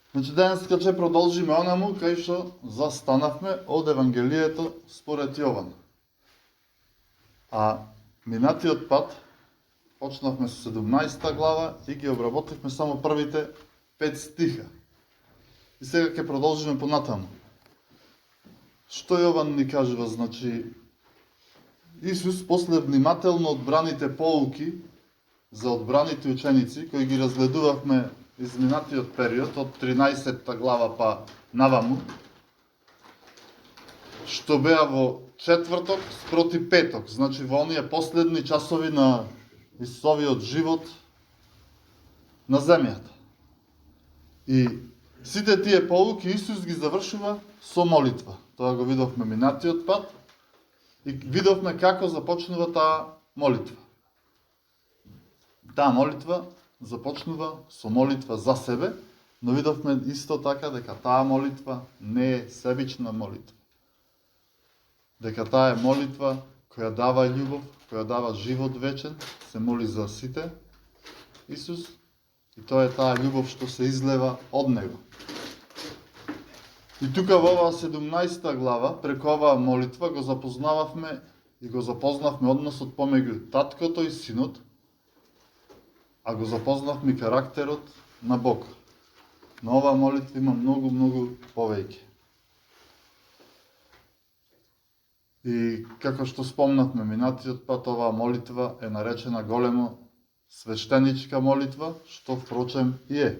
Значи, денеска ќе продолжиме онаму кај што застанавме од Евангелието според Јован. А минатиот пат почнавме со 17 глава и ги обработивме само првите 5 стиха. И сега ќе продолжиме понатаму. Што Јован ни кажува? Значи, Исус после внимателно одбраните поуки за одбраните ученици, кои ги разгледувавме изминатиот период, од 13 глава па наваму, што беа во четврток спроти петок, значи во оние последни часови на Исусовиот живот на земјата. И сите тие поуки Исус ги завршува со молитва. Тоа го видовме минатиот пат и видовме како започнува таа молитва. Таа молитва започнува со молитва за себе, но видовме исто така дека таа молитва не е себична молитва. Дека таа е молитва која дава љубов, која дава живот вечен, се моли за сите Исус, и тоа е таа љубов што се излева од Него. И тука во оваа 17 глава, преку оваа молитва, го запознававме и го запознавме односот помеѓу таткото и синот, а го запознавме карактерот на Бог. Но оваа молитва има многу повеќе. И како што спомнавме минатиот пат, оваа молитва е наречена големо свештеничка молитва, што впрочем и е.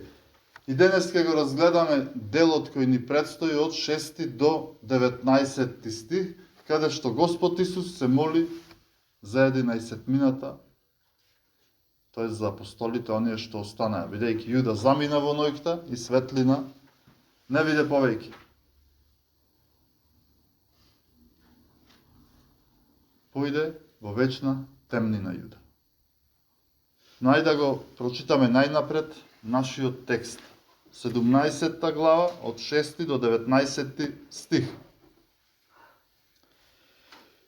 И денес ќе го разгледаме делот кој ни предстои од 6 до 19 стих, каде што Господ Исус се моли за 11-мината, тоест за апостолите, оние што останаа, бидејќи Јуда замина во ноќта и светлина не виде повеќе. Појде во вечна темнина Јуда. Но ајде да го прочитаме најнапред нашиот текст. 17 глава од 6 до 19 стих.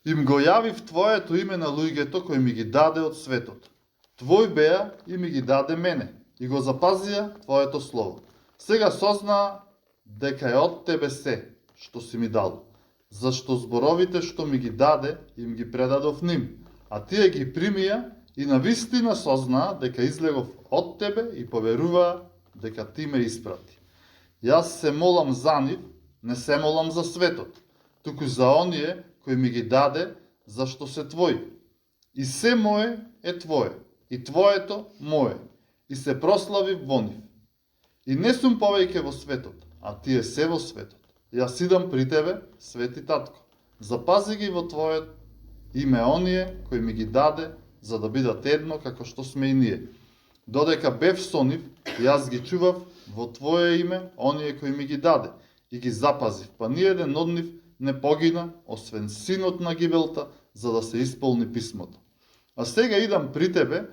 Им го јавив Твоето име на луѓето кои ми ги даде од светот. Твој беа и ми ги даде мене, и го запазија Твоето слово. Сега сознаа дека е од Тебе се, што си ми дал, зашто зборовите што ми ги даде, им ги предадов ним, а тие ги примија и на вистина сознаа дека излегов од Тебе и поверуваа дека Ти ме испрати. Јас се молам за нив, не се молам за светот, туку за оние кои ми ги даде, зашто се Твои. И се мое е Твое, и Твоето мое, и се прослави во нив. И не сум повеќе во светот, а Тие се во светот. Јас идам при Тебе, Свети Татко. Запази ги во Твоето име оние кои ми ги даде, за да бидат едно како што сме и ние. Додека бев со нив, јас ги чував во Твое име оние кои ми ги даде и ги запазив, па ниеден од нив не погина, освен синот на гибелта, за да се исполни писмото. А сега идам при Тебе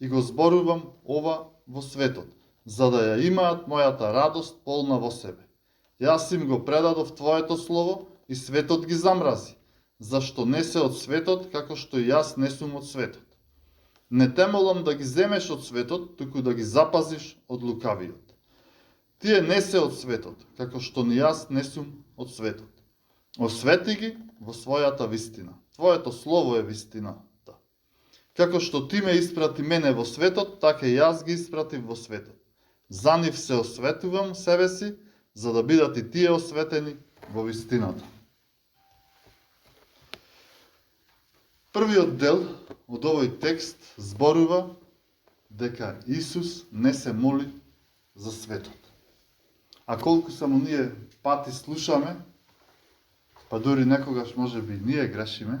и го зборувам ова во светот, за да ја имаат мојата радост полна во себе. Јас им го предадов Твоето слово и светот ги замрази, зашто не се од светот, како што и јас не сум од светот. Не те молам да ги земеш од светот, туку да ги запазиш од лукавиот. Тие не се од светот, како што ни јас не сум од светот. Освети ги во својата вистина. Твоето слово е вистината. Како што Ти ме испрати мене во светот, така и јас ги испратив во светот. За нив се осветувам себе си, за да бидат и тие осветени во вистината. Првиот дел од овој текст зборува дека Исус не се моли за светот. А колку само ние пати слушаме, па дури некогаш може би ние грешиме,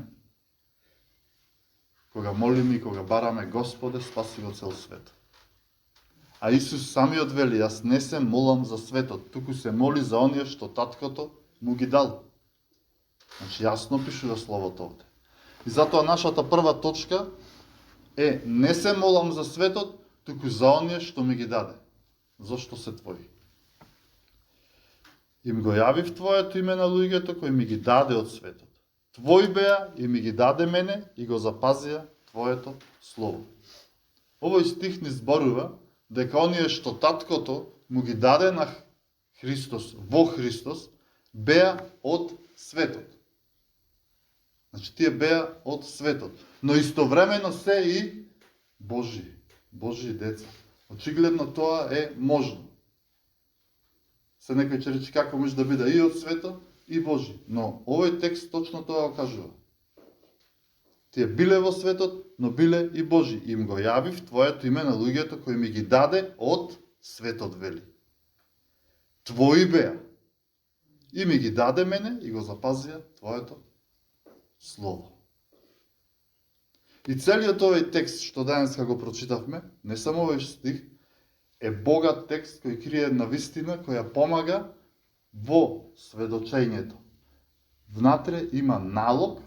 кога молиме и кога бараме Господе, спаси го цел свет. А Исус самиот вели, јас не се молам за светот, туку се моли за оние што таткото му ги дал. Значи јасно пишува словото овде. И затоа нашата прва точка е не се молам за светот, туку за оние што ми ги даде, зашто се Твои. Им го јавив Твоето име на луѓето кои ми ги даде од светот. Твој беа и ми ги даде мене и го запазија Твоето слово. Овој стих ни зборува дека оние што таткото му ги даде на Христос, во Христос, беа од светот. Значи, тие беа од светот. Но истовремено се и Божии деца. Очигледно тоа е можно. Се некој ќе рече како може да биде и од светот, и Божи. Но овој текст точно тоа го кажува. Тие биле во светот, но биле и Божи. Им го јавив Твоето име на луѓето кои ми ги даде од светот, вели. Твои беа. И ми ги даде мене и го запазија Твоето Слово. И целиот овој текст што денеска го прочитавме, не само овој стих, е богат текст кој крие една вистина која помага во сведочењето. Внатре има налог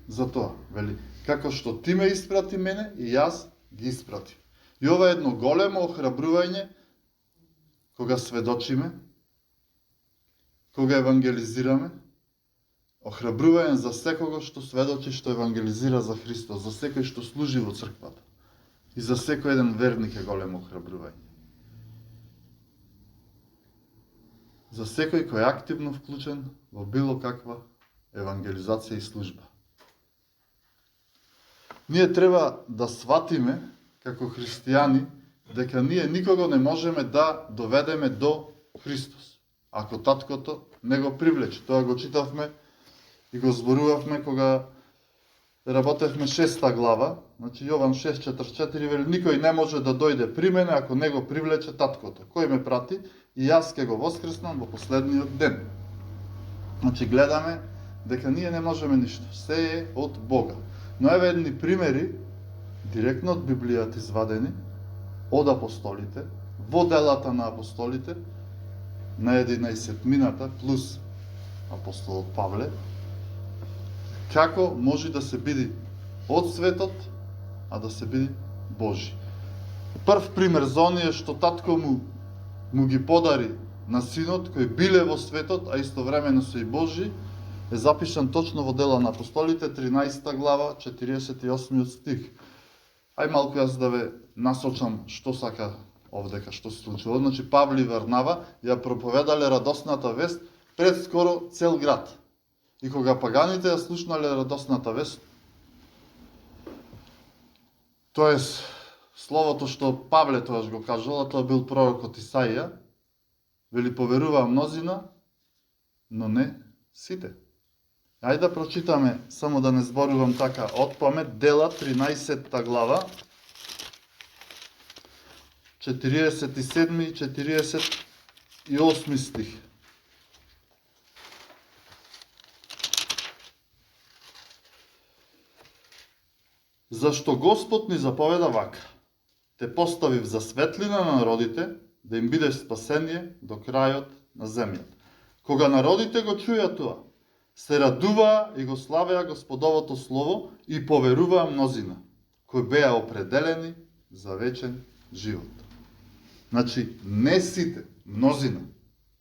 за тоа, вели, како што ти ме испрати мене и јас ги испратим. И ова е едно големо охрабрување кога сведочиме, кога евангелизираме, охрабрување за секого што сведочи, што евангелизира за Христос, за секој што служи во црквата. И за секој еден верник е големо охрабрување. За секој кој е активно вклучен во било каква евангелизација и служба. Ние треба да сватиме, како христијани, дека ние никого не можеме да доведеме до Христос, ако таткото не го привлече. Тоа го читавме и го зборувавме кога работевме 6 глава, значи Јован 6:44 вели, никој не може да дојде при мене ако не го привлече таткото, кој ме прати и јас ќе го воскреснам во последниот ден. Значи гледаме дека ние не можеме ништо, се е од Бога. Но еве едни примери, директно од Библијата извадени, од апостолите, во делата на апостолите, на 11-мината, плюс апостолот Павле, како може да се биде од светот, а да се биде Божи. Прв пример за оние што татко му ги подари на синот, кој биле во светот, а истовремено се и Божи, е запишан точно во Дела на апостолите, 13 глава, 48 стих. Ај малку јас да ве насочам што сака овдека, што се случило. Значи, Павле и Варнава ја проповедале радосната вест пред скоро цел град. И кога паганите ја слушнале радосната вест, тоест словото што Павле тоаш го кажала, тоа бил пророкот Исаија, вели поверуваа мнозина, но не сите. Ајде да прочитаме, само да не зборувам така од памет, Дела 13 глава, 47 и 48 стих. Зашто Господ ни заповеда вака: те поставив за светлина на народите, да им бидеш спасение до крајот на земјата. Кога народите го чуја тоа, се радуваа и го славеа Господовото Слово и поверуваа мнозина, кои беа определени за вечен живот. Значи, не сите, мнозина,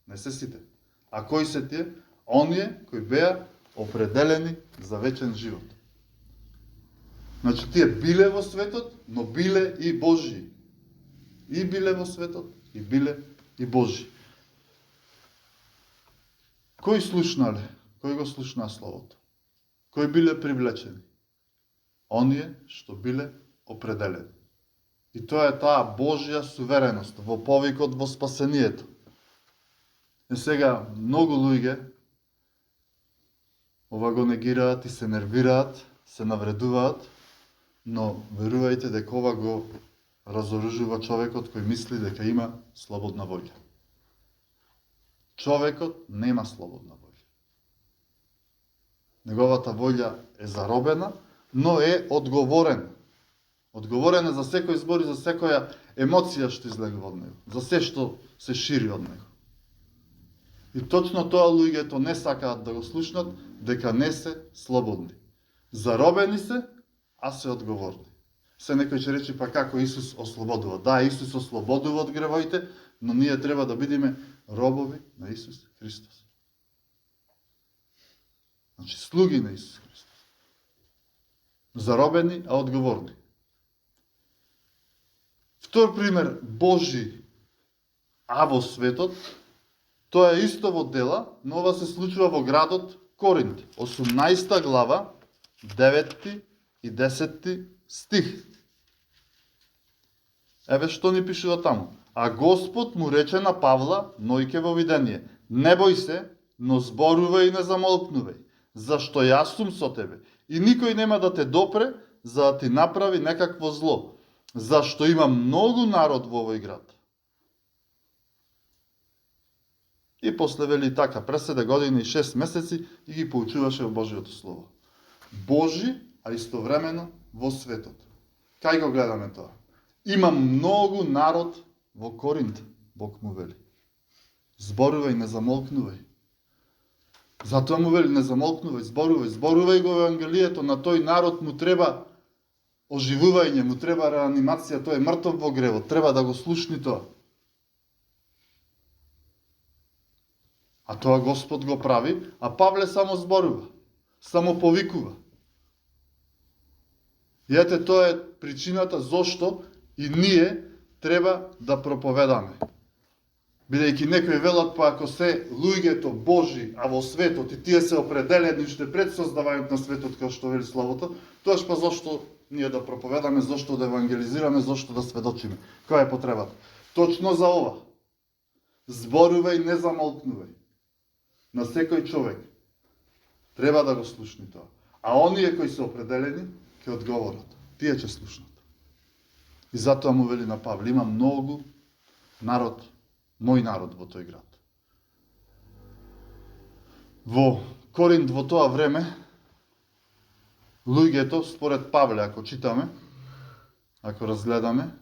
не се сите. А кои се тие? Оние кои беа определени за вечен живот. Значи, тие биле во светот, но биле и Божии. И биле во светот, и биле и Божии. Кои слушнале? Кои го слушнаа Словото? Кои биле привлечени? Оние што биле определени. И тоа е таа Божја сувереност во повикот во спасението. И сега многу луѓе ова го негираат и се нервираат, се навредуваат, но верувајте дека ова го разоружува човекот кој мисли дека има слободна волја. Човекот нема слободна волја. Неговата волја е заробена, но е одговорен. Одговорен е за секој збор и за секоја емоција што излегува од него, за се што се шири од него. И точно тоа луѓето не сакаат да го слушнат, дека не се слободни. Заробени се, а се одговорни. Се некој ќе рече, па како Исус ослободува? Да, Исус ослободува од гревоите, но ние треба да бидеме робови на Исус Христос. Значи, слуги на Исус Христос. Заробени, а одговорни. Втор пример, Божи а во светот, тоа е исто во дела, но ова се случува во градот Коринт, 18 глава, 9 и 10 стих. Еве што ни пишува таму. А Господ му рече на Павла, ноќе во видение, не бој се, но зборувај и не замолкнувај, зашто јас сум со тебе, и никој нема да те допре, за да ти направи некакво зло, зашто има многу народ во овој град. И после вели така, преседе години и 6 месеци и ги поучуваше во Божиото Слово. Божи, а истовремено во светот. Кај го гледаме тоа? Има многу народ во Коринт, Бог му вели. Зборувај, не замолкнувај. Затоа му вели, не замолкнувај, зборувај го Евангелието, на тој народ му треба оживување, му треба реанимација, тој е мртов во гревот, треба да го слушни тоа. А тоа Господ го прави, а Павле само зборува, само повикува. И ете, тоа е причината зошто и ние треба да проповедаме. Бидејќи некои велат, па ако се луѓето Божи, а во светот и тие се определени уште пред создавањето на светот, како што вели Словото, тоаш па зошто ние да проповедаме, зошто да евангелизираме, зошто да сведочиме? Која е потребата? Точно за ова. Зборувај, не замолкнувај. На секој човек треба да го слушни тоа. А оние кои се определени, ќе одговорат. Тие ќе слушнат. И затоа му вели на Павле, има многу народ, мој народ во тој град. Во Коринт во тоа време, луѓето, според Павле, ако читаме, ако разгледаме,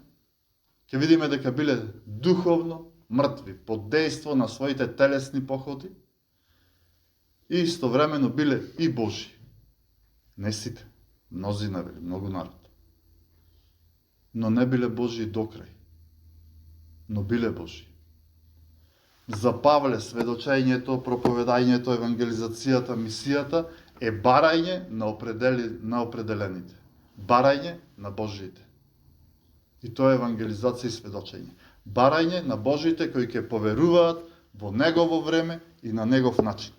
ќе видиме дека биле духовно мртви, под дејство на своите телесни походи, и истовремено биле и Божи. Не сите, мнозина били, многу народ. Но не биле Божи до крај. Но биле Божи. За Павле сведочењето, проповедањето, евангелизацијата, мисијата е барање на определените. Барање на Божиите. И тоа е евангелизација и сведочење. Барање на Божиите кои ќе поверуваат во Негово време и на Негов начин.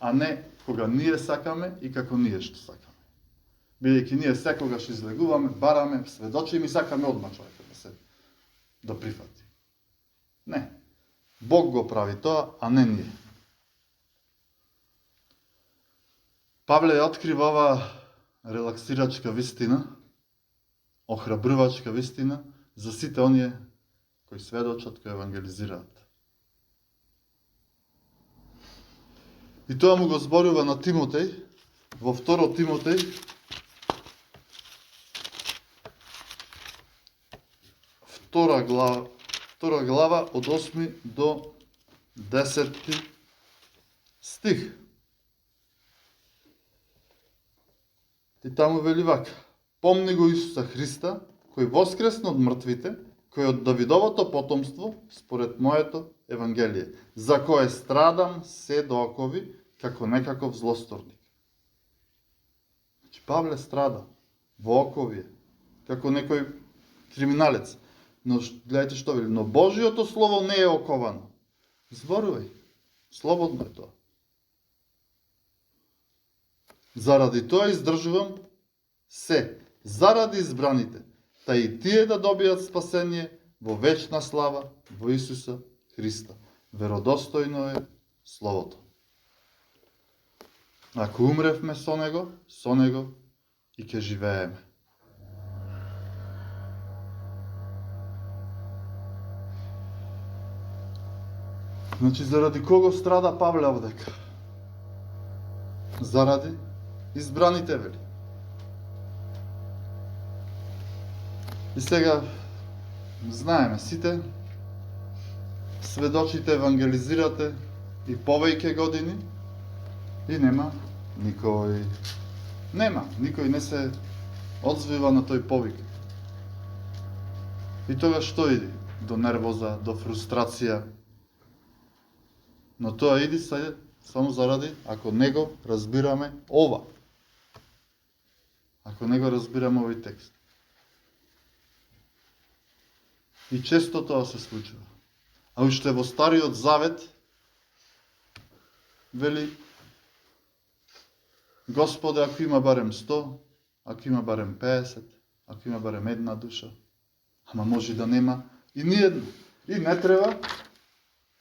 А не кога ние сакаме и како ние што сакаме. Бидејќи ние секогаш излегуваме, бараме, сведочиме и сакаме одма човекот да прифати. Не. Бог го прави тоа, а не ние. Павле ја открива ова релаксирачка вистина, охрабрувачка вистина за сите оние кои сведочат, кои евангелизираат. И тоа му го зборува на Тимотеј, во 2 Тимотеј, 2 глава од 8 до 10 стих. И таму вели вака: помни го Исуса Христа, кој воскресна од мртвите, кој од Давидовото потомство, според моето Евангелие, за кое страдам се до окови, како некаков злосторник. Значи, Павле страда во окови, како некој криминалец. Но гледайте што вели, но Божиото Слово не е оковано. Зборувај, слободно е тоа. Заради тоа издржувам се, заради избраните, та и тие да добијат спасение во вечна слава во Исуса Христа. Веродостојно е Словото. Ако умревме со Него и ќе живееме. Значи, заради кого страда Павле овдека? Заради избраните, вели. И сега, знаеме, сите сведочите, евангелизирате и повеќе години и никој не се одзвива на тој повик. И тога што иди? До нервоза, до фрустрација. Но тоа иди само заради, ако него разбираме ова. Ако него разбираме овој текст. И често тоа се случува. А уште во Стариот Завет вели: Господе, ако има барем 100, ако има барем 50, ако има барем една душа, ама може да нема и ни една. И не треба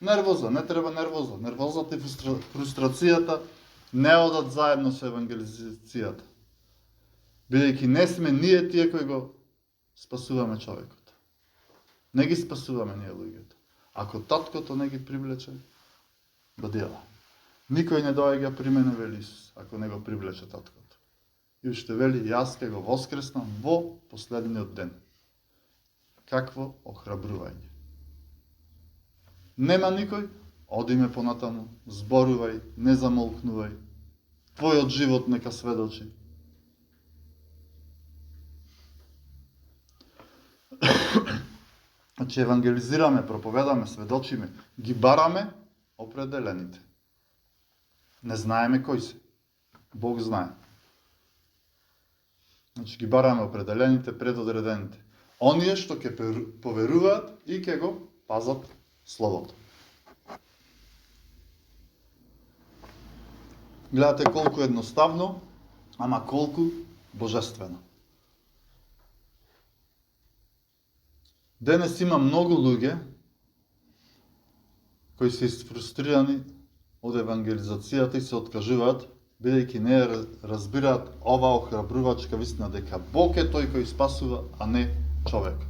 нервоза, не треба нервоза. Нервозата и фрустрацијата не одат заедно со евангелизацијата. Бидејќи не сме ние тие кои го спасуваме човекот. Не ги спасуваме ние луѓето. Ако таткото не ги привлече, до дела. Никој не доаѓа при мене, вели Исус, ако не го привлече таткото. И уште вели, јас ќе го воскреснам во последниот ден. Какво охрабрување. Нема никој, одиме понатаму, зборувај, не замолкнувај. Твојот живот нека сведочи. Значи евангелизираме, проповедаме, сведочиме, ги бараме определените. Не знаеме кои се. Бог знае. Значи ги бараме определените, предодредените. Оние што ќе поверуваат и ќе го пазат Словото. Гледате колку едноставно, ама колку божествено. Денес има многу луѓе кои се фрустрирани од евангелизацијата и се откажуваат, бидејќи не разбираат ова охрабрувачка вистина дека Бог е тој кој спасува, а не човекот.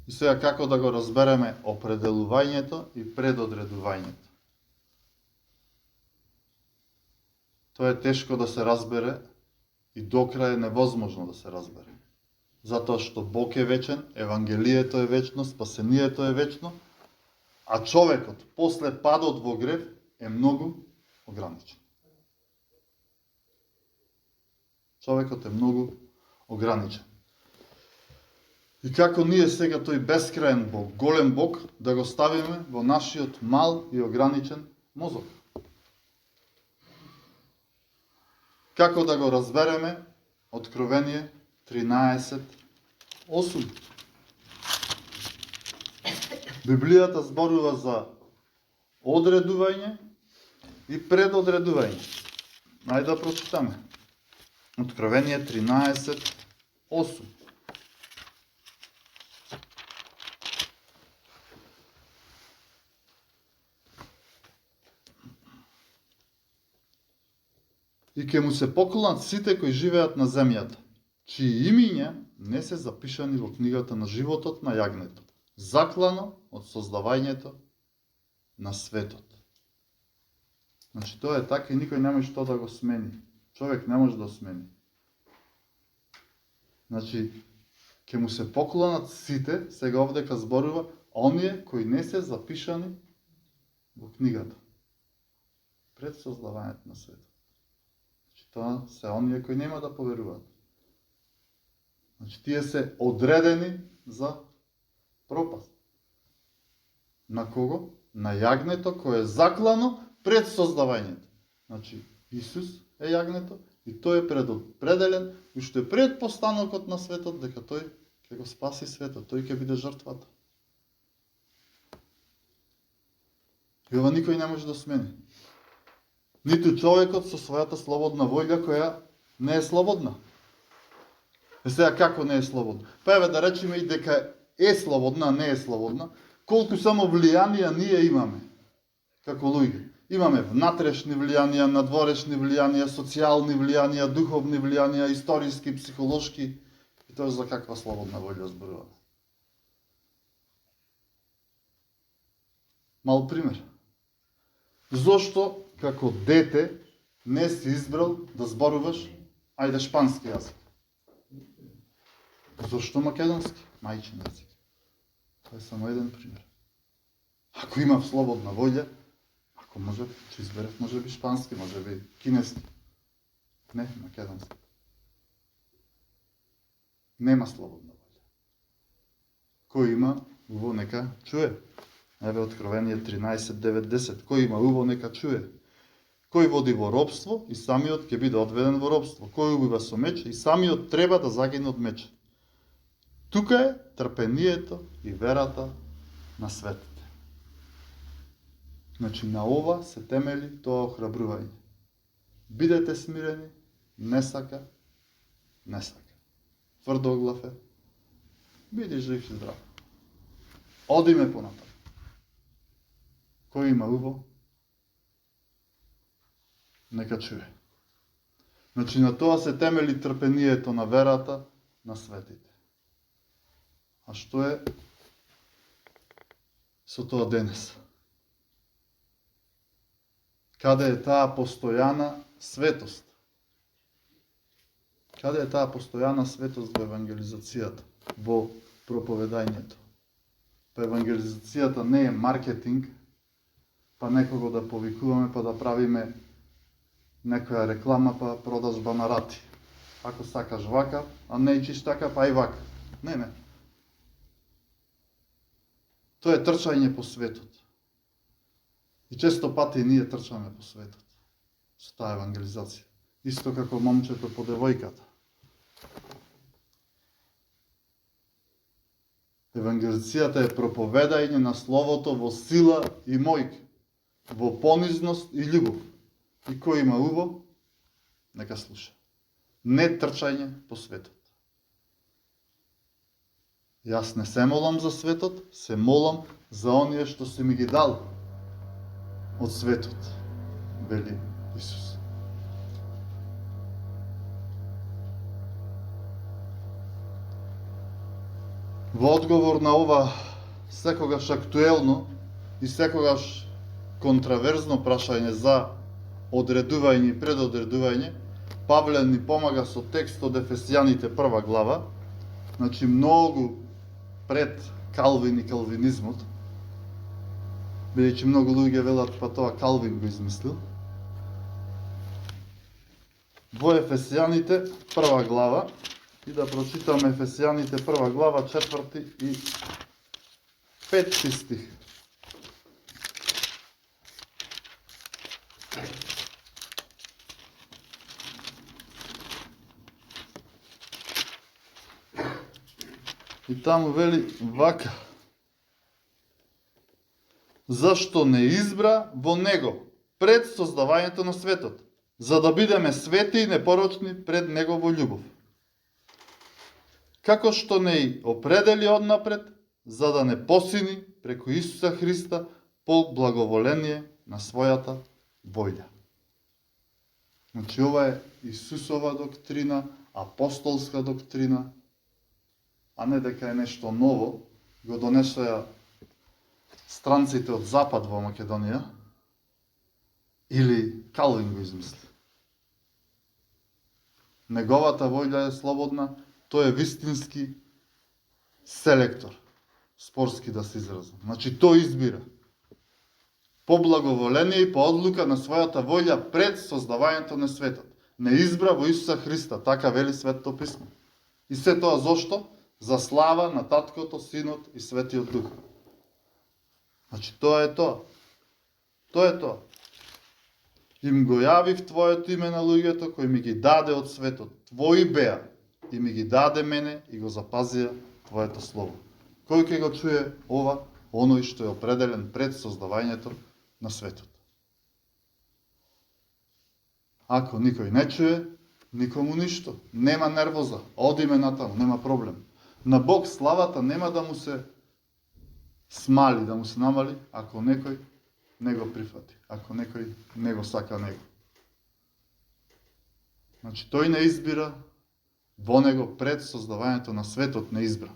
И сега како да го разбереме определувањето и предодредувањето? Тоа е тешко да се разбере и до крај е невозможно да се разбере. Затоа што Бог е вечен, Евангелието е вечно, спасението е вечно, а човекот после падот во грев е многу ограничен. Човекот е многу ограничен. И како ние сега тој бескраен Бог, голем Бог, да го ставиме во нашиот мал и ограничен мозок? Како да го разбереме? Откровение 13:8. Библијата зборува за одредување и предодредување. Најде да прочитаме. Откровение 13:8. И ќе му се поклонат сите кои живеат на земјата, чии имиња не се запишани во книгата на животот на јагнето, заклано од создавањето на светот. Значи тоа е така и никој нема што да го смени. Човек не може да смени. Значи, ќе му се поклонат сите, сега овдека зборува, оние кои не се запишани во книгата пред создавањето на светот. Значи, тоа се оние кои нема да поверуваат. Значи, тие се одредени за пропаст. На кого? На јагнето кое е заклано пред создавањето. Значи, Исус е јагнето и тој е предопределен уште пред постанокот на светот дека тој ќе го спаси светот, тој ќе биде жртвата. И ова никој не може да смени. Ниту човекот со својата слободна волја која не е слободна. Е сега како не е слободна? Па еве да речеме и дека е слободна, а не е слободна, колку само влијанија ние имаме како луѓе. Имаме внатрешни влијанија, надворешни влијанија, социјални влијанија, духовни влијанија, историски, психолошки. И тоа за каква слободна волја зборуваме. Мал пример. Зошто како дете не си избрал да зборуваш, ајде, шпански јазик? Зошто македонски? Мајчин јазик. Тоа е само еден пример. Ако имав слободна волја, ако може, че изберев, може би шпански, може би кинески. Не, македонски. Нема слободна волја. Кој има уво нека чуе. Еве Откровение 13:9-10. Кој има уво нека чуе. Кој води во робство и самиот ќе биде одведен во робство. Кој убива со меч и самиот треба да загине од меч. Тука е трпението и верата на светите. Значи на ова се темели тоа охрабрување. Бидете смирени, не сака. Тврдоглав е, биди жив и здрав. Одиме понатаму. Кој има уво, нека чуе. Значи на тоа се темели трпението на верата на светите. А што е со тоа денес? Каде е таа постојана светост? Каде е таа постојана светост во евангелизацијата, во проповедањето? Па евангелизацијата не е маркетинг, па некого да повикуваме, па да правиме некоја реклама, па продажба на рати. Ако сакаш вака, а не ичиш така, па и вака. Не. Тоа е трчање по светот. И често пати ние трчаме по светот со таа евангелизација. Исто како момчето по девојката. Евангелизацијата е проповедање на Словото во сила и мојка, во понизност и љубов. И кој има уво, нека слуша. Не трчање по светот. Јас не се молам за светот, се молам за оние што си ми ги дал од светот, вели Исус. Во одговор на ова секогаш актуелно и секогаш контраверзно прашање за одредување и предодредување, Павле ни помага со текст од Ефесијаните 1 глава, значи многу пред Калвин и калвинизмот, бидејќи многу луѓе велат па тоа Калвин го измислил. Во Ефесијаните 1 глава, и да прочитаме Ефесијаните 1 глава 4 и 5 стих. И таму вели вака: зашто не избра во него пред создавањето на светот, за да бидеме свети и непорочни пред него во љубов. Како што не и определи однапред, за да не посини преку Исуса Христа по благоволение на својата воља. Значи ова е Исусова доктрина, апостолска доктрина, а не дека е нешто ново, го донесоја странците од Запад во Македонија, или Калвин го измисли. Неговата воља е слободна, тој е вистински селектор, спорски да се изразам. Значи тој избира по благоволение и по одлука на својата воља пред создавањето на светот. Не избра во Исуса Христа, така вели Светото писмо. И се тоа зошто? За слава на Таткото, Синот и Светиот Дух. Значи тоа е тоа. Тоа е тоа. Им го јавив Твоето име на луѓето кои ми ги даде од светот. Твои беа и ми ги даде мене и го запазија Твоето слово. Кој ќе го чуе ова? Оној што е определен пред создавањето на светот. Ако никој не чуе, никому ништо. Нема нервоза. Одиме натаму, нема проблем. На Бог славата нема да му се смали, да му се намали, ако некој не го прифати, ако некој не го сака него. Значи, тој не избира, во него пред создавањето на светот не избра,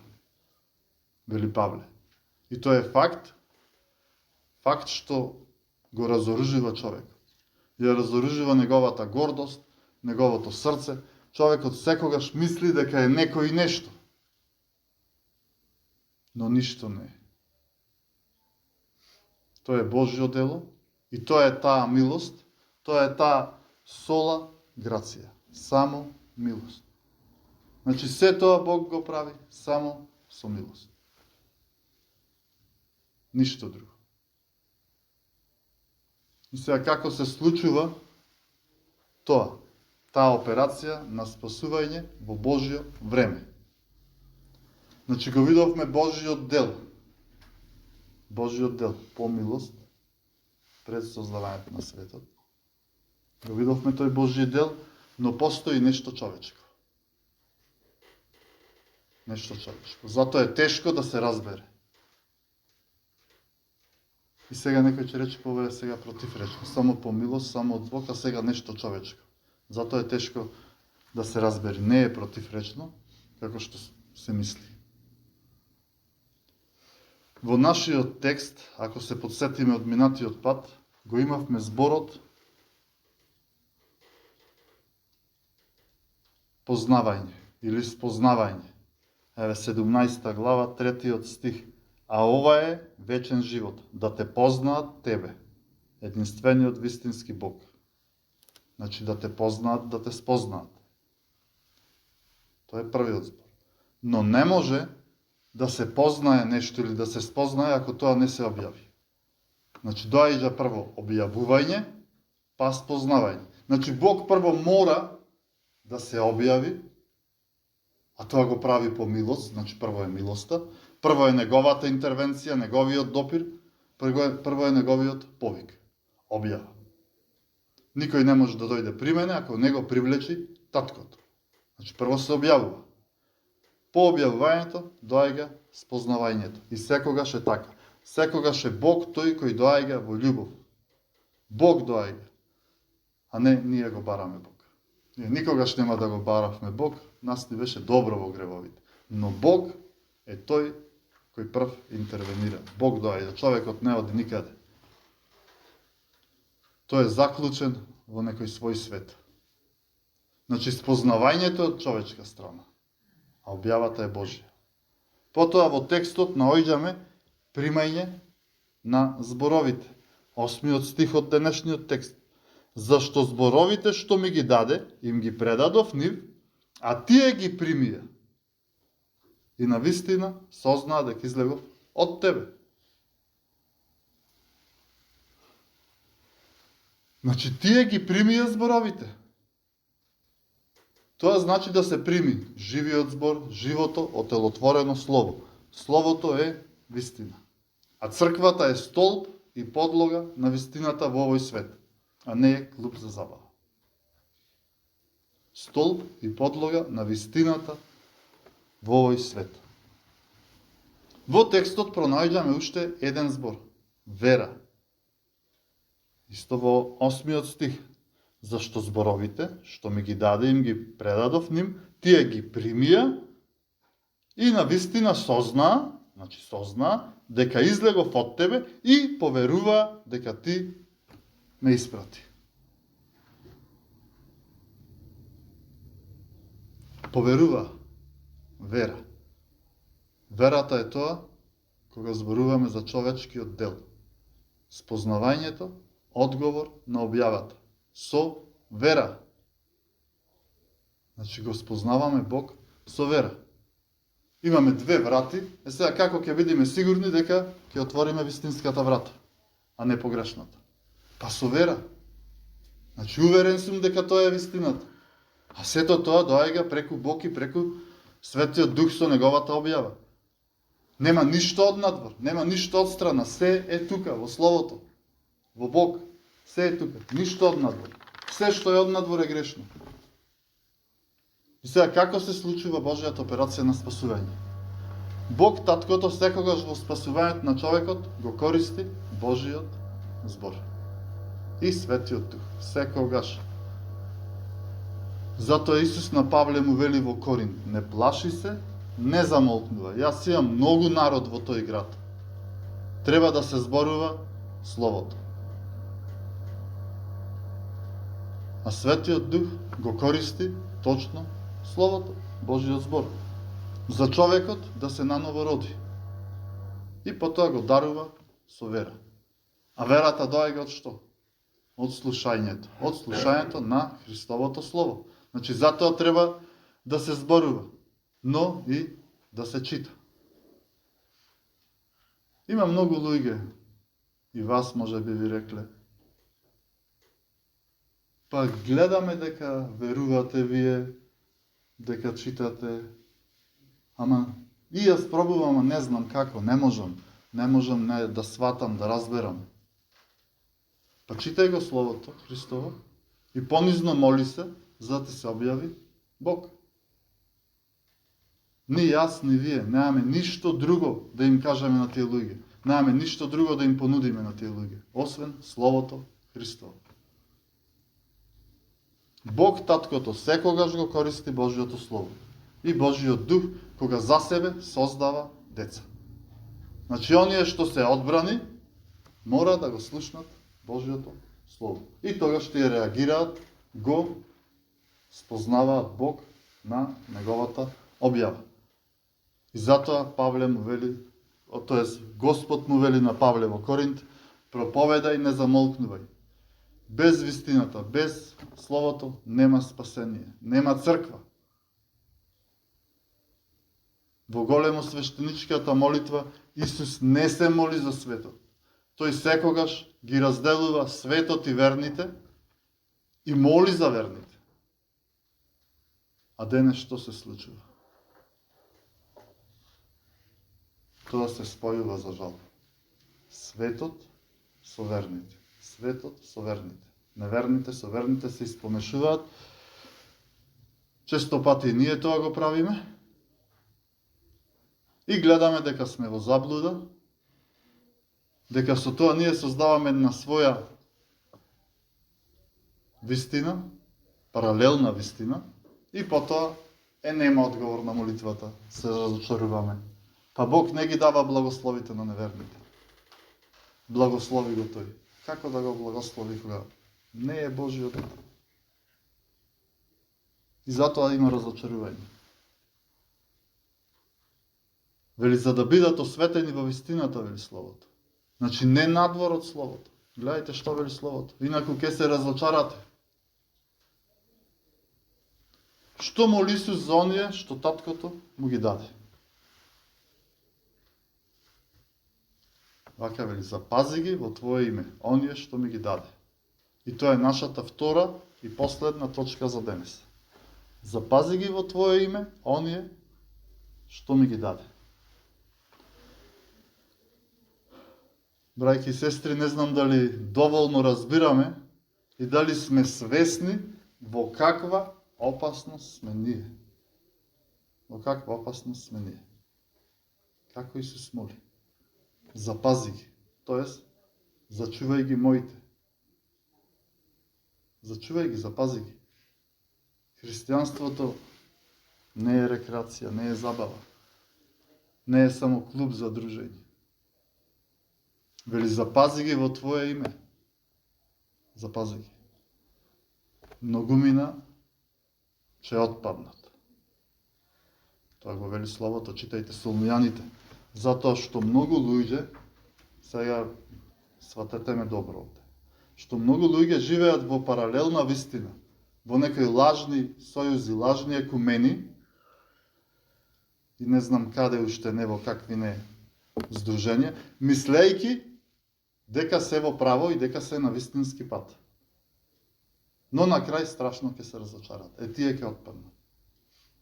вели Павле. И тоа е факт што го разоружува човекот. Ја разоружува неговата гордост, неговото срце. Човекот секогаш мисли дека е некој нешто. Но ништо не е. Тоа е Божјо дело и тоа е таа милост, тоа е таа сола грација, само милост. Значи се тоа Бог го прави само со милост. Ништо друго. И сега како се случува тоа, таа операција на спасување во Божјо време. Значи го видовме Божјиот дел. Божиот дел, по милост, пред создавањето на светот. Го видовме тој Божиот дел, но постои нешто човечко. Нешто човечко. Затоа е тешко да се разбере. И сега некој ќе рече, повеќе сега противречно. Само по милост, само од Бог, а сега нешто човечко. Затоа е тешко да се разбере. Не е противречно, како што се мисли. Во нашиот текст, ако се подсетиме од минатиот пат, го имавме зборот познавање или спознавање. Еве 17 глава, 3 стих. А ова е вечен живот, да те познаат тебе, единствениот вистински Бог. Значи да те познаат, да те спознаат. Тоа е првиот збор. Но не може да се познае нешто или да се спознае ако тоа не се објави. Значи доаѓа прво објавување, па спознавање. Значи Бог прво мора да се објави, а тоа го прави по милост, значи прво е милоста, прво е неговата интервенција, неговиот допир, прво е неговиот повик, објава. Никој не може да дојде при мене ако не го привлечи таткото. Значи прво се објавува. По објавувањето доаѓа спознавањето. И секогаш е така. Секогаш е Бог тој кој доаѓа во љубов. Бог доаѓа, а не ние го бараме Бог. Ние никогаш нема да го баравме Бог, нас ни беше добро во гревовите. Но Бог е тој кој прв интервенира. Бог доаѓа, човекот не оди никаде. Тој е заклучен во некој свој свет. Значи спознавањето од човечка страна, а објавата е Божја. Потоа во текстот наоѓаме примање на зборовите. 8 стих од денешниот текст. Зашто зборовите што ми ги даде, им ги предадов нив, а тие ги примија. И на вистина сознаа дека излегов од тебе. Значи тие ги примија зборовите. Тоа значи да се прими живиот збор, живото, отелотворено слово. Словото е вистина. А црквата е столб и подлога на вистината во овој свет, а не е клуб за забава. Столб и подлога на вистината во овој свет. Во текстот пронаоѓаме уште еден збор. Вера. Исто во 8 стих. Зашто зборовите, што ми ги даде, им ги предадов ним, тие ги примија и на вистина сознаа, значи сознаа, дека излегов од тебе и поверува дека ти ме испрати. Поверува. Вера. Верата е тоа кога зборуваме за човечкиот дел. Спознавањето, одговор на објавата. Со вера. Значи го спознаваме Бог со вера. Имаме две врати, сега како ќе бидеме сигурни дека ќе отвориме вистинската врата, а не погрешната? Па со вера. Значи уверен сум дека тоа е вистината. А сето тоа доаѓа преку Бог и преку Светиот Дух со неговата објава. Нема ништо однадвор, нема ништо одстрана, се е тука во Словото, во Бог. Се е тука, ништо однадвор. Се што е однадвор е грешно. И сега како се случува Божјата операција на спасување? Бог, таткото, секогаш во спасувањето на човекот го користи Божиот збор. И Светиот Дух, секогаш. Затоа Исус на Павле му вели во Корин, не плаши се, не замолкнува. Јас имам многу народ во тој град. Треба да се зборува Словото. А Светиот Дух го користи точно Словото, Божиот збор, за човекот да се наново роди. И потоа го дарува со вера. А верата доаѓа од што? Од слушањето. Од слушањето на Христовото Слово. Значи, затоа треба да се зборува, но и да се чита. Има многу луѓе, и вас може би ви рекле, па гледаме дека верувате вие, дека читате, ама и јас пробувам, а не знам како, не можам. не можам да сватам, да разберам. Па читај го Словото Христово и понизно моли се, за да ти се објави Бог. Ни јас, ни вие немаме ништо друго да им кажеме на тие луѓе. Немаме ништо друго да им понудиме на тие луѓе, освен Словото Христово. Бог Таткото секогаш го користи Божиото Слово и Божиот Дух кога за себе создава деца. Значи, оние што се одбрани, мора да го слушнат Божиото Слово. И тогаш тие реагираат, го спознаваат Бог на неговата објава. И затоа Павле му вели, тоест Господ му вели на Павле во Коринт, проповедај, не замолкнувај. Без вистината, без Словото нема спасение, нема црква. Во големо свештеничката молитва Исус не се моли за светот. Тој секогаш ги разделува светот и верните и моли за верните. А денес што се случува? Тоа се спојува за жал. Светот со верните. Светот со верните. Неверните со верните се испомешуваат. Често пати ние тоа го правиме. И гледаме дека сме во заблуда, дека со тоа ние создаваме на своја вистина, паралелна вистина, и потоа нема одговор на молитвата, се разочаруваме. Па Бог не ги дава благословите на неверните. Благослови го тој. Како да го благослови кога не е Божиот дух? И затоа има разочарување. Вели, за да бидат осветени во вистината, вели Словото. Значи, не надвор од Словото. Гледајте што вели Словото. Инаку ќе се разочарате. Што моли Исус за оние што Таткото му ги даде? Вака вели, запази ги во Твое име, оние што ми ги даде. И тоа е нашата втора и последна точка за денес. Запази ги во Твое име, оние што ми ги даде. Брајки и сестри, не знам дали доволно разбираме и дали сме свесни во каква опасност сме ние. Во каква опасност сме ние. Како Исус моли? Запази ги, тоест, зачувај ги моите. Зачувај ги, запази ги. Христијанството не е рекреација, не е забава. Не е само клуб за дружење. Вели, запази ги во Твое име. Запази ги. Многумина ќе отпаднат. Тоа го вели Словото, читајте Солуњаните. Затоа што многу луѓе, сега сватете ме добро овде, што многу луѓе живеат во паралелна вистина, во некои лажни сојузи, лажни екумени, и не знам каде уште не, во какви не здруженија, мислејки дека се во право и дека се на вистински пат. Но на крај страшно ќе се разочарат. Тие ќе отпаднат.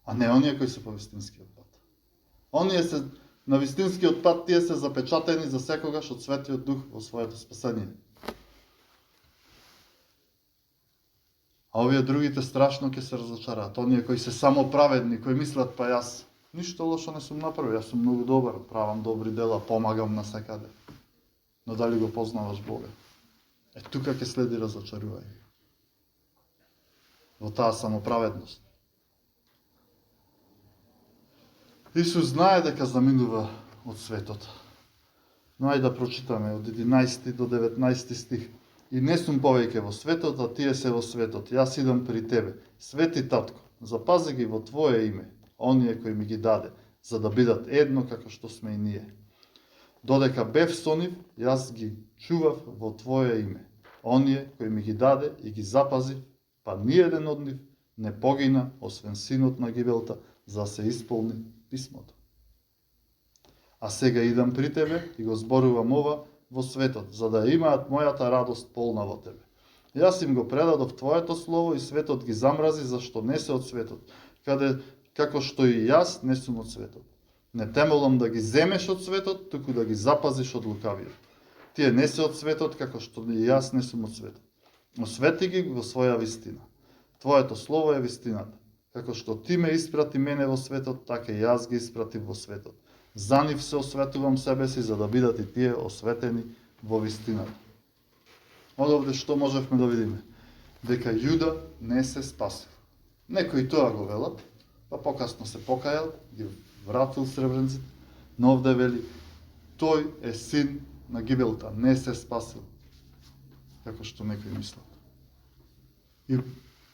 А не оние кои се по вистинскиот пат. Оние се на вистинскиот пат, тие се запечатени за секогаш од Светиот Дух во своето спасение. А овие другите страшно ќе се разочараат. Оние кои се само праведни, кои мислат, па јас ништо лошо не сум направил, јас сум многу добар, правам добри дела, помагам на секаде. Но дали го познаваш Бога? Тука ќе следи разочарување. Во таа самоправедност. Исус знае дека заминува од светот. Но ајде да прочитаме од 11 до 19 стих. И не сум повеќе во светот, а тие се во светот. Јас идам при тебе. Свети Татко, запази ги во Твое име, оние кои ми ги даде, за да бидат едно како што сме и ние. Додека бев со нив, јас ги чував во Твое име, оние кои ми ги даде и ги запазив, па ниеден од нив не погина, освен синот на гибелта, за да се исполни писмото. А сега идам при тебе и го зборувам ова во светот, за да имаат мојата радост полна во тебе. Јас им го предадов Твоето слово и светот ги замрази, зашто не се од светот, како што и јас не сум од светот. Не те молам да ги земеш од светот, туку да ги запазиш од лукавиот. Тие не се од светот, како што и јас не сум од светот. Освети ги во своја вистина. Твоето слово е вистината. Како што ти ме испрати мене во светот, така и јас ги испратив во светот. За нив се осветувам себе си, за да бидат и тие осветени во вистината. Одовде што можевме да видиме? Дека Јуда не се спасил. Некои тоа го велат, па покасно се покајал, ги вратил сребренците, но овде вели, тој е син на гибелта, не се спасил, како што некои мислат. И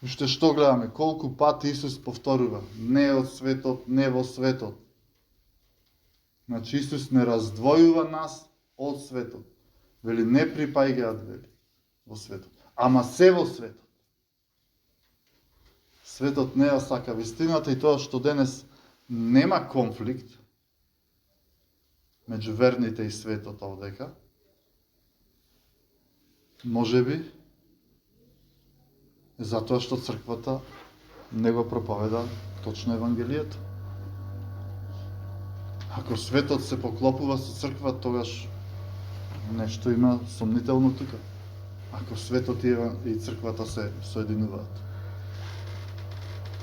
уште што гледаме, колку пати Исус повторува, не од светот, не во светот. Значи Исус не раздвојува нас од светот. Вели, не припаѓаат, вели, во светот, ама се во светот. Светот не ја сака вистината и тоа што денес нема конфликт меѓу верните и светот овдека, можеби затоа што црквата не го проповеда точно Евангелието. Ако светот се поклопува со црква, тогаш нешто има сомнително тука. Ако светот и црквата се соединуваат.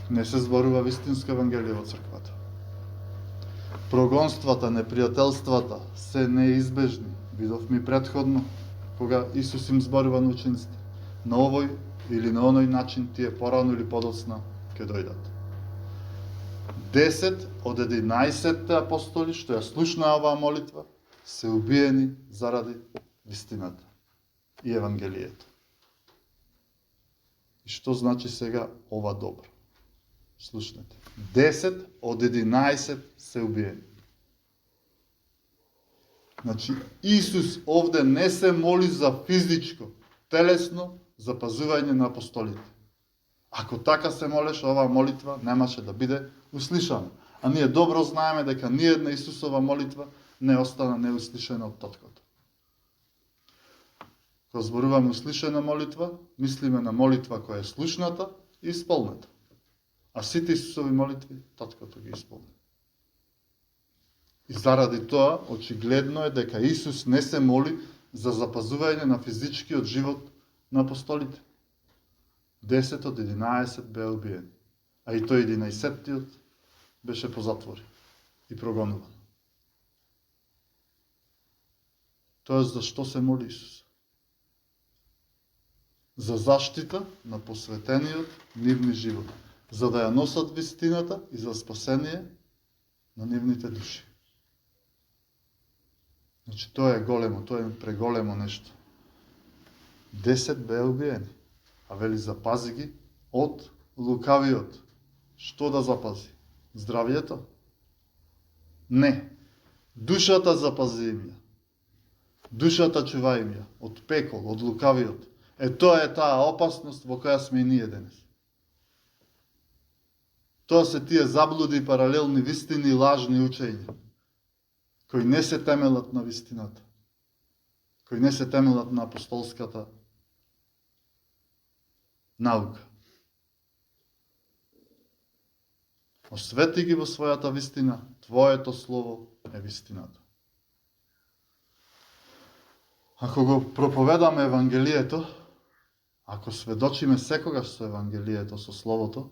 Не се зборува вистинско Евангелие во црквата. Прогонствата, непријателствата се неизбежни. Видовме предходно, кога Исус им зборува на учениците. На овој или на оној начин тие порано или подоцна ќе дојдат. 10 од 11 апостоли што ја слушнаа оваа молитва се убиени заради вистината и Евангелието. И што значи сега ова добро? Слушнете. 10 од 11 се убиени. Значи, Исус овде не се моли за физичко, телесно запазување на апостолите. Ако така се молеше, оваа молитва немаше да биде услишана. А ние добро знаеме дека ниедна Исусова молитва не остана неуслишена од таткото. Кога зборуваме услишена молитва, мислиме на молитва која е слушната и исполнета. А сите Исусови молитви, таткото ги исполни. И заради тоа, очигледно е дека Исус не се моли за запазување на физичкиот живот на апостолите. 10 од 11 беа убиени. А и тој 11-тиот беше по затвори и прогонуван. Тоест, за што се моли Исус? За заштита на посветениот нивни живот. За да ја носат вистината и за спасение на нивните души. Значи, тоа е големо, тоа е преголемо нешто. 10 беа убиени, а вели запази ги од лукавиот. Што да запази? Здравието? Не. Душата запази им ја. Душата чува им ја од пекол, од лукавиот. Тоа е таа опасност во која сме и ние денес. Тоа се тие заблуди, паралелни вистини и лажни учења, кои не се темелат на вистината, кои не се темелат на апостолската наука. Освети ги во својата вистина, Твоето слово е вистината. Ако го проповедаме Евангелието, ако сведочиме секогаш со Евангелието, со Словото,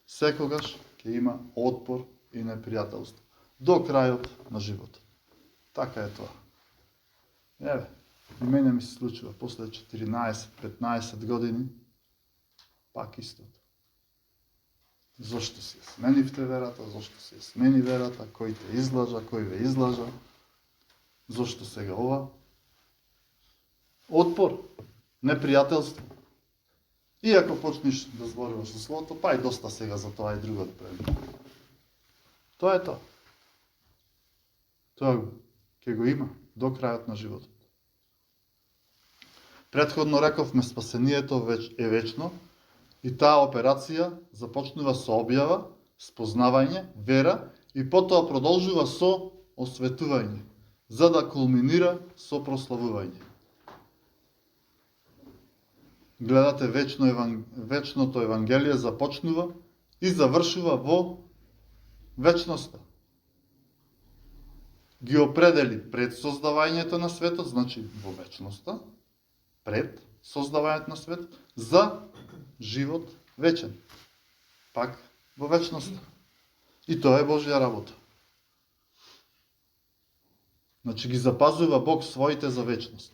секогаш ќе има отпор и непријателство. До крајот на животот. Така е тоа. Еве, и мене ми се случува после 14-15 години, пак истото. Зошто си сменивте верата, зошто си смени верата, кој те излажа, кој ве излажа, зошто сега ова? Отпор, непријателство. И ако почнеш да зборуваш со Словото, па и доста сега за тоа и друго да правим. Тоа е тоа. Тоа ќе го има до крајот на животот. Претходно рековме, спасението е вечно и таа операција започнува со објава, спознавање, вера и потоа продолжува со осветување, за да кулминира со прославување. Гледате, вечното Евангелие започнува и завршува во вечноста. ги определи пред создавањето на светот, значи во вечноста, пред создавањето на светот, за живот вечен. Пак во вечноста. И тоа е Божја работа. Значи ги запазува Бог своите за вечност.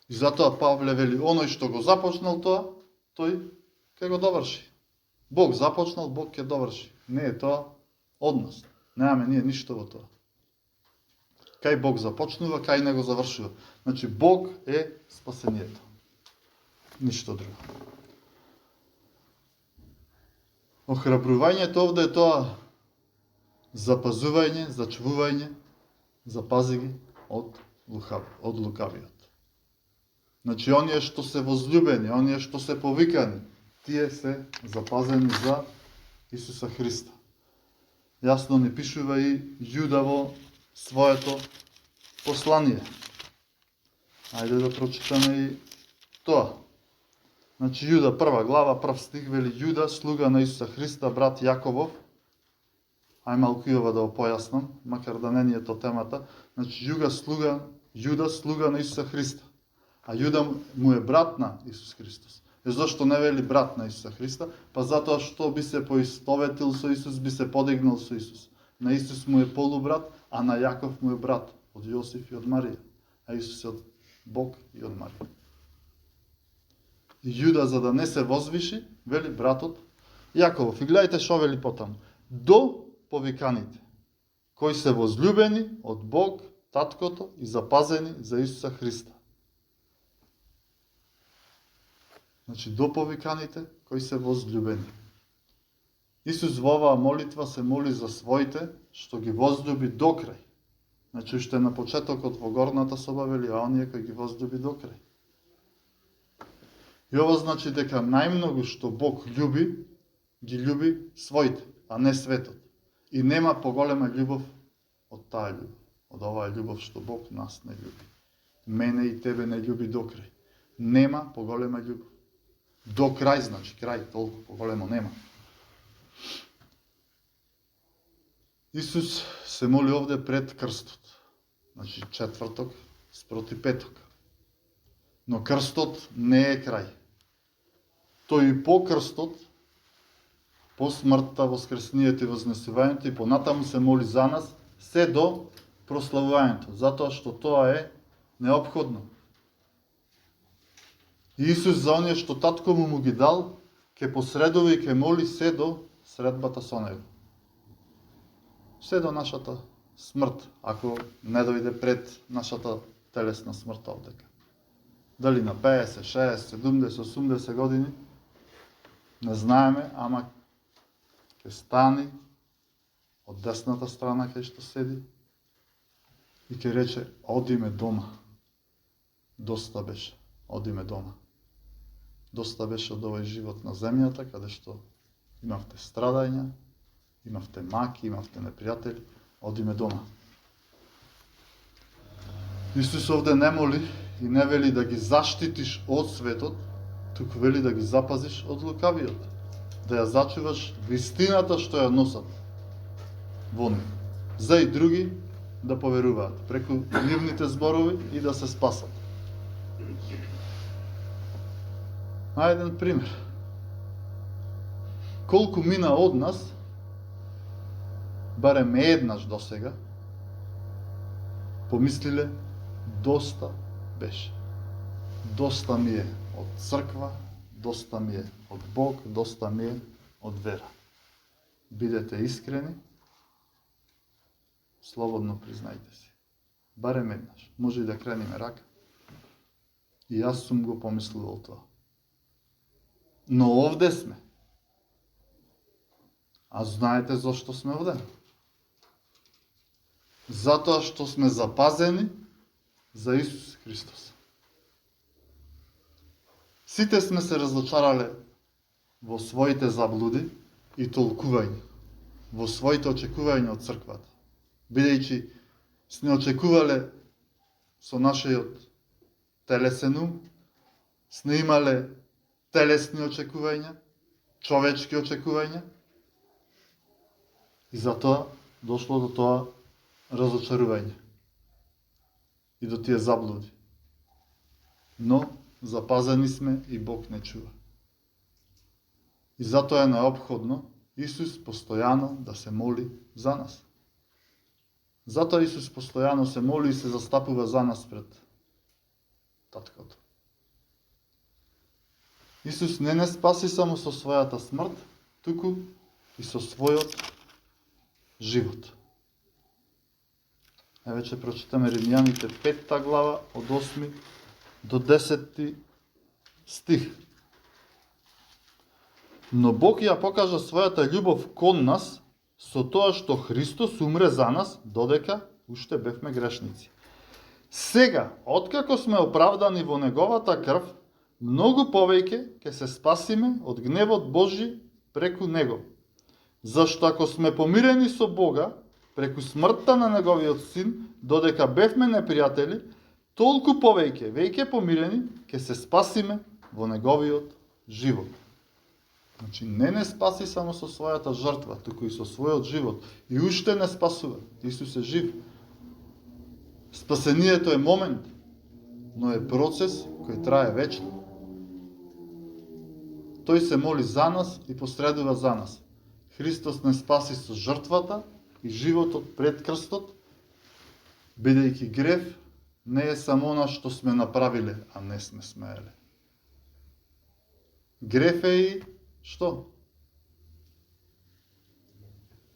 И затоа Павле вели, оној што го започнал тоа, тој ќе го доврши. Бог започнал, Бог ќе доврши. Не е тоа од нас. Немаме ние ништо во тоа. Кај Бог започнува, кај не го завршува. Значи Бог е спасението. Ништо друго. Охрабрувањето овде е тоа запазување, зачувување, запази ги од лукавиот. Значи, оние што се возлюбени, оние што се повикани, тие се запазени за Исуса Христа. Јасно ни пишува и Јуда во своето послание. Ајде да прочитаме и тоа. Значи, Јуда, 1 глава, 1 стих, вели Јуда, слуга на Исуса Христа, брат Јаковов. Ај малку и ова да го појаснам, макар да не ни е то темата. Значи, Јуда, слуга на Исуса Христа. А Јуда му е брат на Исус Христос. И зашто не вели брат на Исуса Христа? Па затоа што би се поистоветил со Исус, би се подигнал со Исус. На Исус му е полубрат, а на Јаков му е брат од Јосиф и од Марија. А Исус е од Бог и од Марија. И Јуда, за да не се возвиши, вели братот Јаковов. И гледайте шо вели потаму. До повиканите, кои се возлюбени од Бог, Таткото и запазени за Исуса Христа. Значи, до повиканите, кои се возлюбени. Исус во оваа молитва се моли за своите, што ги возлюби до крај. Значи, уште на почетокот во горната соба вели, а оние кои ги возлюби до крај. И ова значи дека најмногу што Бог љуби, ги љуби своите, а не светот. И нема поголема љубов од таа љубов, од оваа љубов што Бог нас не љуби. Мене и тебе не љуби до крај. Нема поголема љубов. До крај, значи крај, толку поголемо нема. Исус се моли овде пред крстот. Значи четврток спроти петок. Но крстот не е крај. Тој и по крстот, по смртта, воскресението и вознесувањето и понатаму се моли за нас, се до прославувањето, затоа што тоа е неопходно. И Исус за оние што татко му ги дал, ќе посредува и ќе моли се до средбата со него. Се до нашата смрт, ако не дојде пред нашата телесна смрт овдека. Дали на 50, 60, 70, 80 години, не знаеме, ама ќе стани од десната страна кај што седи и ќе рече, одиме дома. Доста беше, одиме дома. Доста беше од овој живот на земјата, каде што имавте страдања, имавте маки, имавте непријатели, одиме дома. Исус овде не моли и не вели да ги заштитиш од светот, туку вели да ги запазиш од лукавиот, да ја зачуваш вистината што ја носат во нив, за и други да поверуваат преку нивните зборови и да се спасат. Еден пример. Колку мина од нас, барем еднаш до сега, помислиле, доста беше. Доста ми е од црква, доста ми е од Бог, доста ми е од вера. Бидете искрени, слободно признајте си. Барем еднаш. Може и да крениме рака. И јас сум го помислувал тоа. Но овде сме. А знаете зошто сме овде? Затоа што сме запазени за Исус Христос. Сите сме се разочарале во своите заблуди и толкувања, во своите очекувања од црквата, бидејќи сме очекувале со нашиот телесен ум, сме имале телесни очекувања, човечки очекувања, и затоа дошло до тоа разочарување. и до тие заблуди. Но запазени сме и Бог не чува. И затоа е необходно Исус постојано да се моли за нас. Затоа Исус постојано се моли и се застапува за нас пред Таткото. Исус не спаси само со својата смрт, туку и со својот живот. Еве ќе прочитаме Римјаните 5 глава од 8 до 10 стих. Но Бог ја покажа својата љубов кон нас со тоа што Христос умре за нас додека уште бевме грешници. Сега, откако сме оправдани во неговата крв, многу повеќе ќе се спасиме од гневот Божи преку него. Зашто ако сме помирени со Бога преку смртта на неговиот син, додека бевме непријатели, толку повеќе, веќе помирени, ќе се спасиме во неговиот живот. Значи, не спаси само со својата жртва, туку и со својот живот. И уште не спасува. Исус е жив. Спасението е момент, но е процес кој трае вечно. Тој се моли за нас и посредува за нас. Христос не спаси со жртвата и животот пред крстот, бидејќи грев не е само она што сме направиле, а не сме смееле. Грев е и што?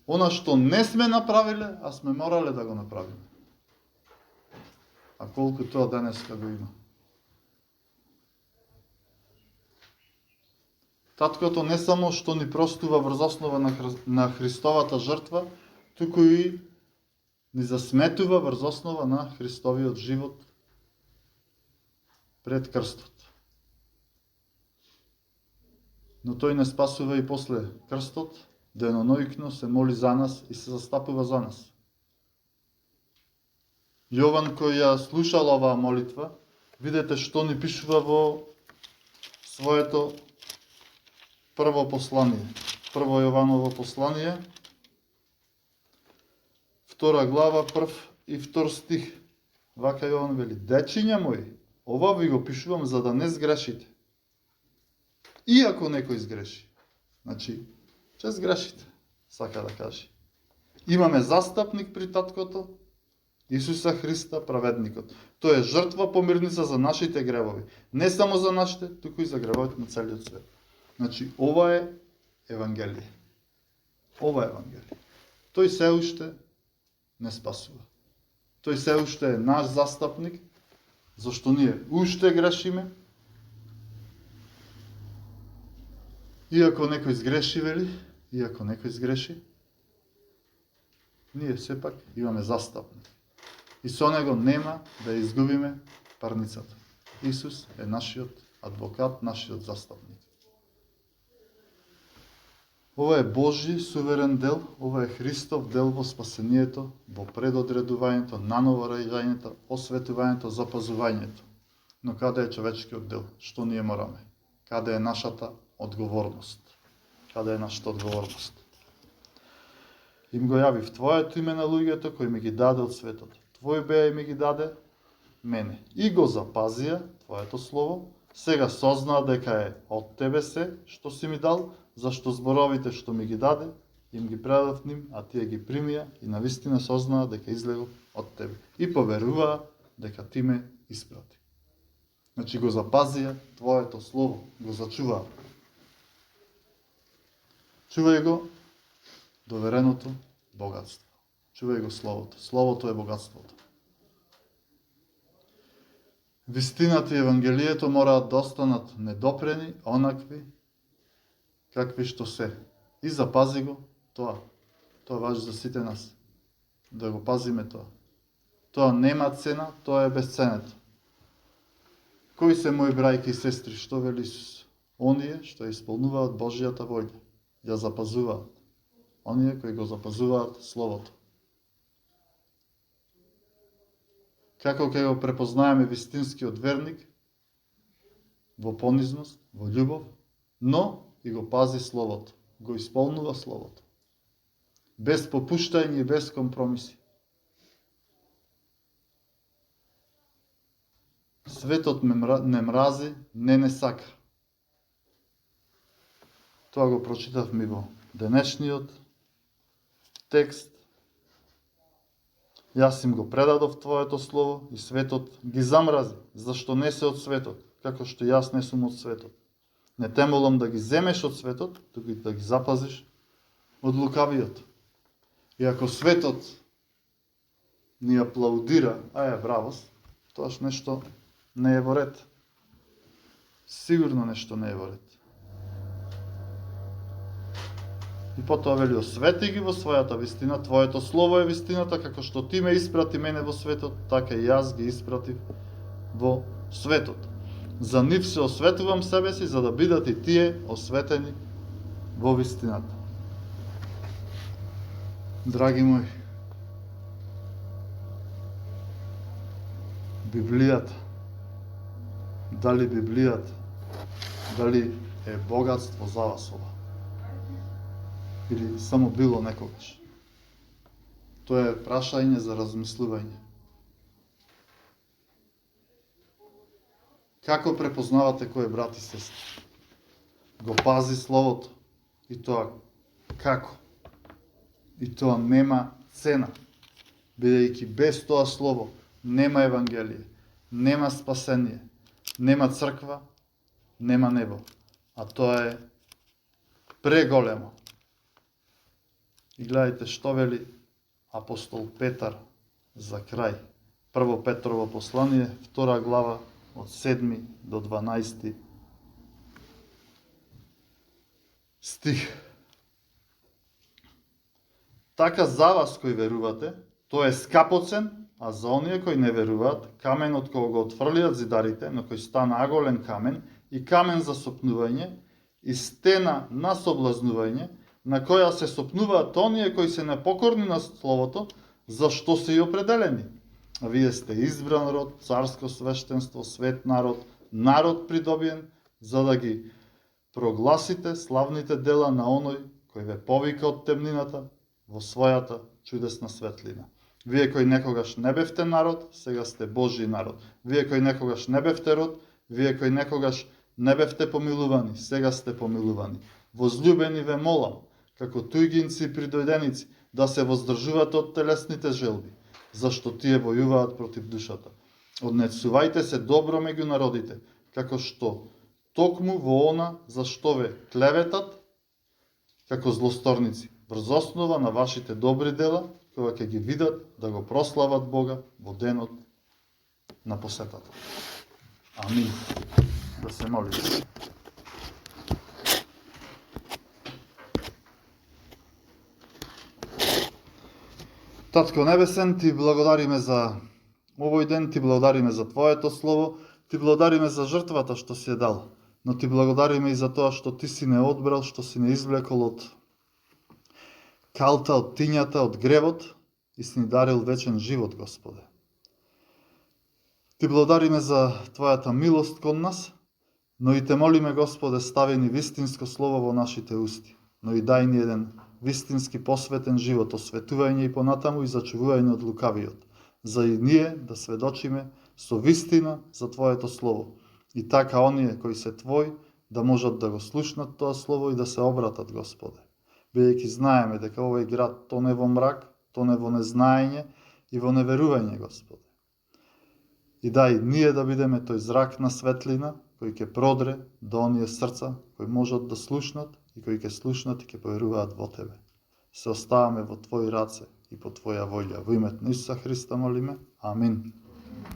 Она што не сме направиле, а сме морале да го направиме. А колку тоа денеска го има. Таткото не само што ни простува врз основа на Христовата жртва, туку и ни засметува врз основа на Христовиот живот пред крстот. Но тој не спасува и после крстот, денонојкно се моли за нас и се застапува за нас. Јован кој ја слушал оваа молитва, видете што ни пишува во своето прво послание. Прво Јованово послание, 2 глава, 1 и 2 стих. Вака Јован вели: дечиња мои, ова ви го пишувам за да не сгрешите. Иако некој сгреши. Значи, че сгрешите, сака да каже. Имаме застапник при Таткото, Исуса Христа, праведникот. Тој е жртва помирница за нашите гревови. Не само за нашите, туку и за гревовите на целиот свет. Значи, ова е Евангелие. Ова е Евангелие. Тој се уште не спасува. Тој се уште е наш застапник, зашто ние уште грешиме. Иако некој сгреши, вели, иако некој сгреши, ние сепак имаме застапник. И со него нема да изгубиме парницата. Исус е нашиот адвокат, нашиот застапник. Ова е Божи суверен дел, ова е Христов дел во спасението, во предодредувањето, наново раѓањето, осветувањето, запазувањето. Но каде е човечкиот дел? Што ние мораме? Каде е нашата одговорност? Каде е нашата одговорност? Им го јавив Твоето име на луѓето кои ми ги даде од светот. Твој беа и ми ги даде мене. И го запазија Твоето слово. Сега сознаа дека е од Тебе се, што си ми дал, зашто зборовите што ми ги даде, им ги предав ним, а тие ги примија и навистина сознаа дека излегов од Тебе. И поверуваа дека Ти ме испрати. Значи го запазија Твоето слово, го зачуваа. Чувај го довереното богатство. Чувај го Словото. Словото е богатството. Вистината и Евангелието мораат да останат недопрени, онакви, какви што се. И запази го тоа. Тоа важи за сите нас. Да го пазиме тоа. Тоа нема цена, тоа е безценето. Кои се мои брајки и сестри, што вели Исус? Оние што исполнуваат Божијата волја, ја запазуваат. Оние кои го запазуваат Словото. Како ќе го препознаеме вистинскиот верник? Во понизност, во љубов, но и го пази Словото. Го исполнува Словото. Без попуштање и без компромиси. светот не мрази, не сака. Тоа го прочитавме во денешниот текст. Јас им го предадов Твоето слово и светот ги замрази, зашто не се од светот, како што јас не сум од светот. Не те молам да ги земеш од светот, туку и да ги запазиш од лукавиот. И ако светот ни аплаудира, бравос, тоаш нешто не е во ред. Сигурно нешто не е во ред. И потоа вели, освети ги во својата вистина, Твоето слово е вистината, како што Ти ме испрати мене во светот, така и јас ги испратив во светот. За нив се осветувам себе си, за да бидат и тие осветени во вистината. Драги мои, Библијата, дали е богатство за вас ова? Или само било некогаш? Тоа е прашање за размислување. Како препознавате кој е брат и сестра? Го пази словото. И тоа како? И тоа нема цена. Бидејќи без тоа слово нема евангелие, нема спасение, нема црква, нема небо. А тоа е преголемо. И гледайте што вели апостол Петар за крај. Прво Петрово послание, 2 глава, од 7 до 12 стих. Така за вас кои верувате, тоа е скапоцен, а за оние кои не веруваат, каменот кој го отфрлиат зидарите, но кој стана аголен камен и камен за сопнување и стена на соблазнување, на која се сопнуваат оние кои се непокорни на словото, зашто се и определени. А вие сте избран род, царско свештенство, свет народ, народ придобиен, за да ги прогласите славните дела на оној кој ве повика од темнината во својата чудесна светлина. Вие кои некогаш не бевте народ, сега сте Божји народ. Вие кои некогаш не бевте род, вие кои некогаш не бевте помилувани, сега сте помилувани. Возлюбени ве молам, како тујгинци и придојденици, да се воздржувате од телесните желби, зашто тие војуваат против душата. Однесувајте се добро меѓу народите, како што токму во она за што ве клеветат, како злосторници, врз основа на вашите добри дела, кога ќе ги видат да го прослават Бога во денот на посетата. Амин. Да се молиме. Татко Небесен, Ти благодариме за овој ден, Ти благодариме за Твоето Слово, Ти благодариме за жртвата што си ја дал, но Ти благодариме и за тоа што Ти си не одбрал, што си не извлекол од калта, од тињата, од гревот и си ни дарил вечен живот, Господе. Ти благодариме за Твојата милост кон нас, но и Те молиме, Господе, стави ни вистинско слово во нашите усти, но и дај ни еден вистински посветен живот, осветување и понатаму и зачувување од лукавиот, за и ние да сведочиме со вистина за Твоето слово. И така оние кои се Твои да можат да го слушнат тоа слово и да се обратат, Господе. Бидејќи знаеме дека овој град тоне во мрак, тоне во незнаење и во неверување, Господе. И дај ние да бидеме тој зрак на светлина, кој ќе продре до оние срца, кои можат да слушнат и кои ќе слушнат и ќе поверуваат во Тебе. Се оставаме во Твои раце и по Твоја волја. Во името на Исуса Христа молиме. Амин.